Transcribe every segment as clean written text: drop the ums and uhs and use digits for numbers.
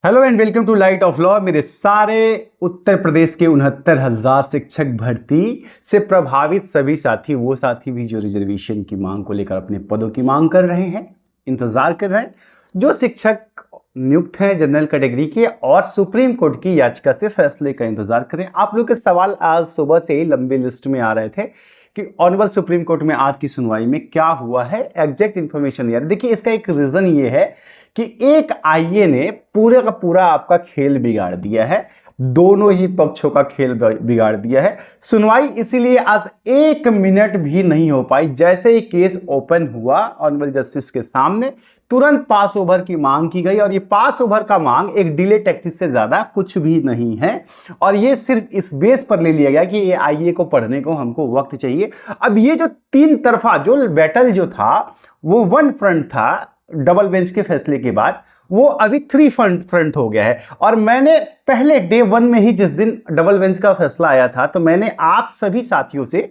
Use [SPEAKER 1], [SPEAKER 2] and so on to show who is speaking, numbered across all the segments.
[SPEAKER 1] Hello and welcome to light of law. मेरे सारे उत्तर प्रदेश के 69,000 शिक्षक भर्ती से प्रभावित सभी साथी, वो साथी भी जो रिजर्वेशन की मांग को लेकर अपने पदों की मांग कर रहे हैं, इंतजार कर रहे हैं, जो शिक्षक नियुक्त हैं जनरल कैटेगरी के और सुप्रीम कोर्ट की याचिका से फैसले का इंतजार कर रहे हैं। आप लोग के सवाल आज सुबह से ही लंबी लिस्ट में आ रहे थे कि ऑनरेबल सुप्रीम कोर्ट में आज की सुनवाई में क्या हुआ है, एग्जैक्ट इन्फॉर्मेशन यार। देखिए, इसका एक रीजन ये है कि एक आईए ने पूरे का पूरा आपका खेल बिगाड़ दिया है, दोनों ही पक्षों का खेल बिगाड़ दिया है। सुनवाई इसीलिए आज 1 मिनट भी नहीं हो पाई। जैसे ही केस ओपन हुआ ऑनरेबल जस्टिस के सामने, तुरंत पास ओवर की मांग की गई और ये पास ओवर का मांग एक डिले टैक्टिस से ज्यादा कुछ भी नहीं है और ये सिर्फ इस बेस पर ले लिया गया कि ये आईए को पढ़ने को हमको वक्त चाहिए। अब ये जो 3 तरफा जो बैटल जो था वो 1 फ्रंट था डबल बेंच के फैसले के बाद, वो अभी 3 फ्रंट हो गया है। और मैंने पहले डे 1 में ही, जिस दिन डबल बेंच का फैसला आया था, तो मैंने आप सभी साथियों से,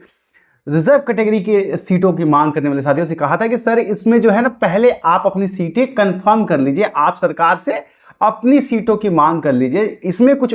[SPEAKER 1] रिजर्व कैटेगरी के सीटों की मांग करने वाले साथियों से कहा था कि सर इसमें जो है ना, पहले आप अपनी सीटें कंफर्म कर लीजिए, आप सरकार से अपनी सीटों की मांग कर लीजिए। इसमें कुछ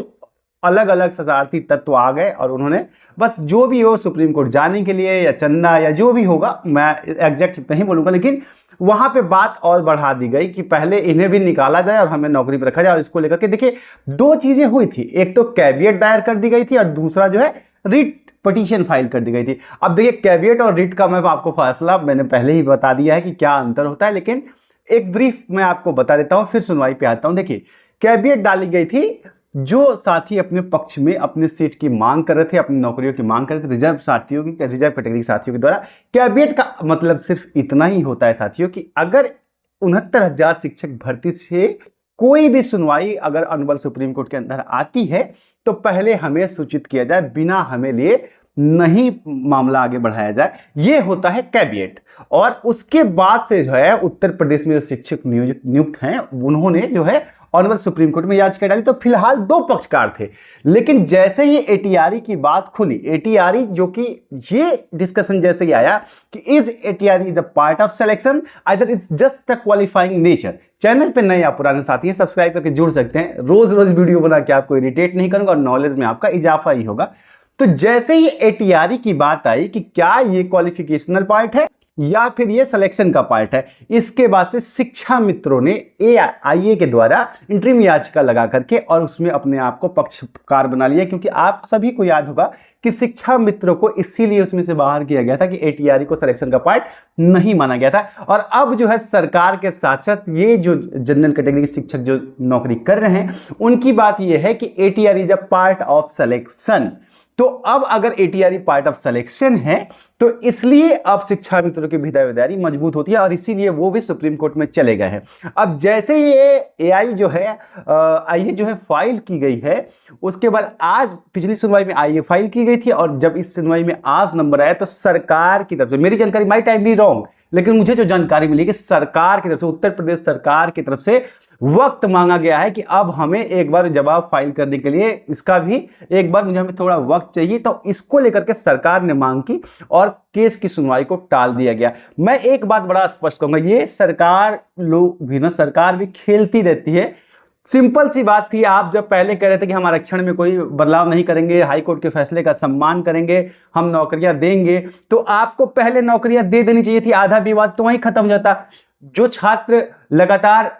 [SPEAKER 1] अलग अलग शरारती तत्व आ गए और उन्होंने बस जो भी हो सुप्रीम कोर्ट जाने के लिए या चंदा या जो भी होगा, मैं एग्जैक्ट नहीं बोलूंगा, लेकिन वहां पे बात और बढ़ा दी गई कि पहले इन्हें भी निकाला जाए और हमें नौकरी पर रखा जाए। और इसको लेकर के देखिए 2 चीजें हुई थी, एक तो कैविएट दायर कर दी गई थी और दूसरा जो है रिट पिटीशन फाइल कर दी गई थी। अब देखिए, कैविएट और रिट का मैं आपको फैसला मैंने पहले ही बता दिया है कि क्या अंतर होता है, लेकिन एक ब्रीफ मैं आपको बता देता हूं, फिर सुनवाई पे आता हूं। देखिए, कैविएट डाली गई थी, जो साथी अपने पक्ष में अपने सीट की मांग कर रहे थे, अपनी नौकरियों की मांग कर रहे थे, रिजर्व साथियों की, रिजर्व कैटेगरी साथियों के द्वारा। कैविएट का मतलब सिर्फ इतना ही होता है साथियों कि अगर 69,000 शिक्षक भर्ती से कोई भी सुनवाई अगर ऑनरेबल सुप्रीम कोर्ट के अंदर आती है तो पहले हमें सूचित किया जाए, बिना हमें लिए नहीं मामला आगे बढ़ाया जाए। यह होता है कैविएट। और उसके बाद से जो है उत्तर प्रदेश में जो शिक्षक नियुक्त हैं, उन्होंने जो है ऑनरेबल सुप्रीम कोर्ट में याचिका डाली। तो फिलहाल 2 पक्षकार थे, लेकिन जैसे ही एटीआरई की बात खुली, एटीआरई जो कि ये डिस्कशन जैसे ही आया कि is ATRE is a part of selection, either it's just a qualifying nature. Channel पे नए या पुराने साथी हैं, सब्सक्राइब करके जुड़ सकते हैं। रोज रोज वीडियो बना के आपको इरिटेट नहीं करूंगा और नॉलेज में आपका इजाफा ही होगा। तो जैसे ही एटीआरई की बात आई कि क्या ये क्वालिफिकेशनल पार्ट है या फिर ये सिलेक्शन का पार्ट है, इसके बाद से शिक्षा मित्रों ने आईए के द्वारा इंटरिम याचिका लगा करके और उसमें अपने आप को पक्षकार बना लिया। क्योंकि आप सभी को याद होगा कि शिक्षा मित्रों को इसीलिए उसमें से बाहर किया गया था कि एटीआरई को सिलेक्शन का पार्ट नहीं माना गया था। और अब जो है सरकार के साथ साथ ये जो जनरल कैटेगरी के शिक्षक जो नौकरी कर रहे हैं, उनकी बात यह है कि ATRE is a part of selection. तो अब अगर एटीआरई पार्ट ऑफ सिलेक्शन है तो इसलिए अब शिक्षा मित्रों की भागीदारी मजबूत होती है और इसीलिए वो भी सुप्रीम कोर्ट में चले गए हैं। अब जैसे ये एआई जो है आईए जो है फाइल की गई है, उसके बाद आज पिछली सुनवाई में आईए फाइल की गई थी और जब इस सुनवाई में आज नंबर आया तो सरकार की तरफ से, मेरी जानकारी माई टाइम बी रॉन्ग, लेकिन मुझे जो जानकारी मिली कि सरकार की तरफ से, उत्तर प्रदेश सरकार की तरफ से वक्त मांगा गया है कि अब हमें एक बार जवाब फाइल करने के लिए इसका भी एक बार मुझे हमें थोड़ा वक्त चाहिए। तो इसको लेकर के सरकार ने मांग की और केस की सुनवाई को टाल दिया गया। मैं एक बात बड़ा स्पष्ट कहूंगा, ये सरकार लोग भी ना, सरकार भी खेलती रहती है। सिंपल सी बात थी, आप जब पहले कह रहे थे कि हम आरक्षण में कोई बदलाव नहीं करेंगे, हाईकोर्ट के फैसले का सम्मान करेंगे, हम नौकरियां देंगे, तो आपको पहले नौकरियां दे देनी चाहिए थी, आधा विवाद तो वहीं खत्म हो जाता। जो छात्र लगातार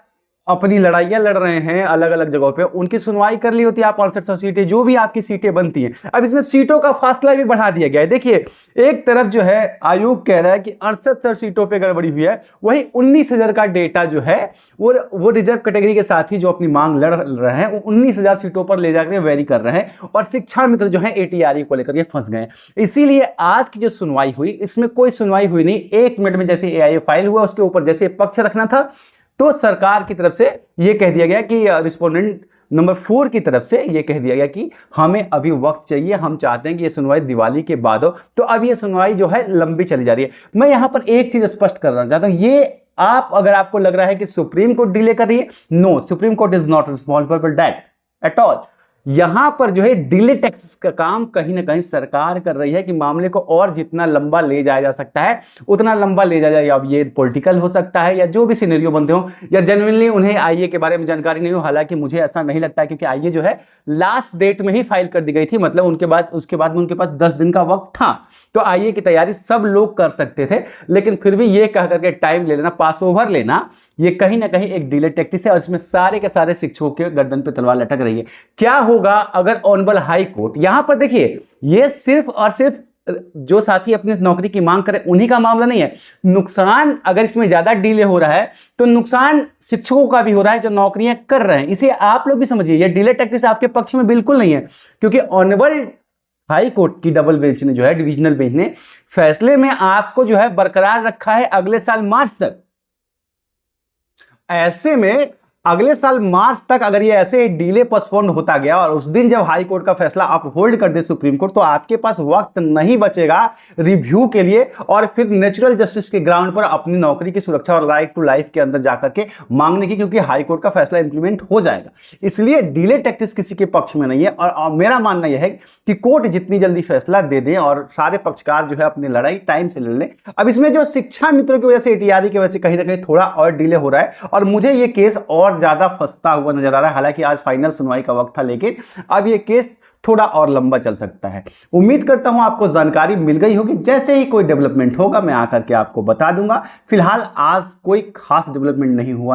[SPEAKER 1] अपनी लड़ाइयां लड़ रहे हैं अलग अलग जगहों पे, उनकी सुनवाई कर ली होती है आप 6800 सीटें, जो भी आपकी सीटें बनती हैं। अब इसमें सीटों का फासला भी बढ़ा दिया गया है। देखिए, एक तरफ जो है आयोग कह रहा है कि 6800 सीटों पे गड़बड़ी हुई है, वही 19,000 का डेटा जो है वो रिजर्व कैटेगरी के साथी जो अपनी मांग लड़ रहे हैं, 19,000 सीटों पर ले जाकर वेरी कर रहे हैं और शिक्षा मित्र जो है एटीआरई को लेकर के फंस गए। इसीलिए आज की जो सुनवाई हुई, इसमें कोई सुनवाई हुई नहीं। 1 मिनट में जैसे एआईए फाइल हुआ, उसके ऊपर जैसे पक्ष रखना था, तो सरकार की तरफ से यह कह दिया गया कि रिस्पोंडेंट नंबर 4 की तरफ से यह कह दिया गया कि हमें अभी वक्त चाहिए, हम चाहते हैं कि यह सुनवाई दिवाली के बाद हो। तो अब यह सुनवाई जो है लंबी चली जा रही है। मैं यहां पर एक चीज स्पष्ट करना चाहता हूं, ये आप अगर आपको लग रहा है कि सुप्रीम कोर्ट डिले कर रही है, no, Supreme Court is not responsible for that at all. यहां पर जो है डिले टैक्स का काम कहीं ना कहीं सरकार कर रही है कि मामले को और जितना लंबा ले जाया जा सकता है उतना लंबा ले जाया जाए। अब ये पॉलिटिकल हो सकता है या जो भी सिनेरियो बनते हो, या जेन्युइनली उन्हें आईए के बारे में जानकारी नहीं हो। हालांकि मुझे ऐसा नहीं लगता है, क्योंकि आईए जो है लास्ट डेट में ही फाइल कर दी गई थी, मतलब उसके बाद में उनके पास 10 दिन का वक्त था, तो आईए की तैयारी सब लोग कर सकते थे। लेकिन फिर भी ये कह करके टाइम ले लेना, पास ओवर लेना, ये कहीं ना कहीं एक डिले टैक्टिक्स है, और इसमें सारे के सारे शिक्षकों के गर्दन पे तलवार लटक रही है। क्या होगा अगर ऑनरेबल हाई कोर्ट, यहां पर देखिए ये सिर्फ और सिर्फ जो साथी अपनी नौकरी की मांग करें उन्हीं का मामला नहीं है। नुकसान अगर इसमें ज्यादा डिले हो रहा है तो नुकसान शिक्षकों का भी हो रहा है जो नौकरियां कर रहे हैं। इसे आप लोग भी समझिए, ये डिले टैक्टिक्स आपके पक्ष में बिल्कुल नहीं है, क्योंकि ऑनरेबल हाई कोर्ट की डबल बेंच ने जो है, डिविजनल बेंच ने फैसले में आपको जो है बरकरार रखा है अगले साल मार्च तक। ऐसे में अगले साल मार्च तक अगर ये ऐसे डिले पोस्टपोन होता गया और उस दिन जब हाई कोर्ट का फैसला आप होल्ड कर दे सुप्रीम कोर्ट, तो आपके पास वक्त नहीं बचेगा रिव्यू के लिए और फिर नेचुरल जस्टिस के ग्राउंड पर अपनी नौकरी की सुरक्षा और राइट टू लाइफ के अंदर जाकर के मांगने की, क्योंकि हाई कोर्ट का फैसला इंप्लीमेंट हो जाएगा। इसलिए डिले टैक्टिक्स किसी के पक्ष में नहीं है, और मेरा मानना यह है कि कोर्ट जितनी जल्दी फैसला दे दे और सारे पक्षकार जो है अपनी लड़ाई टाइम से लड़ लें। अब इसमें जो शिक्षा मित्रों की वजह से, एटीआरई की वजह से कहीं ना कहीं थोड़ा और डिले हो रहा है, और मुझे ये केस और ज्यादा फंसता हुआ नजर आ रहा है। हालांकि आज फाइनल सुनवाई का वक्त था, लेकिन अब ये केस थोड़ा और लंबा चल सकता है। उम्मीद करता हूं आपको जानकारी मिल गई होगी। जैसे ही कोई डेवलपमेंट होगा मैं आकर के आपको बता दूंगा। फिलहाल आज कोई खास डेवलपमेंट नहीं हुआ।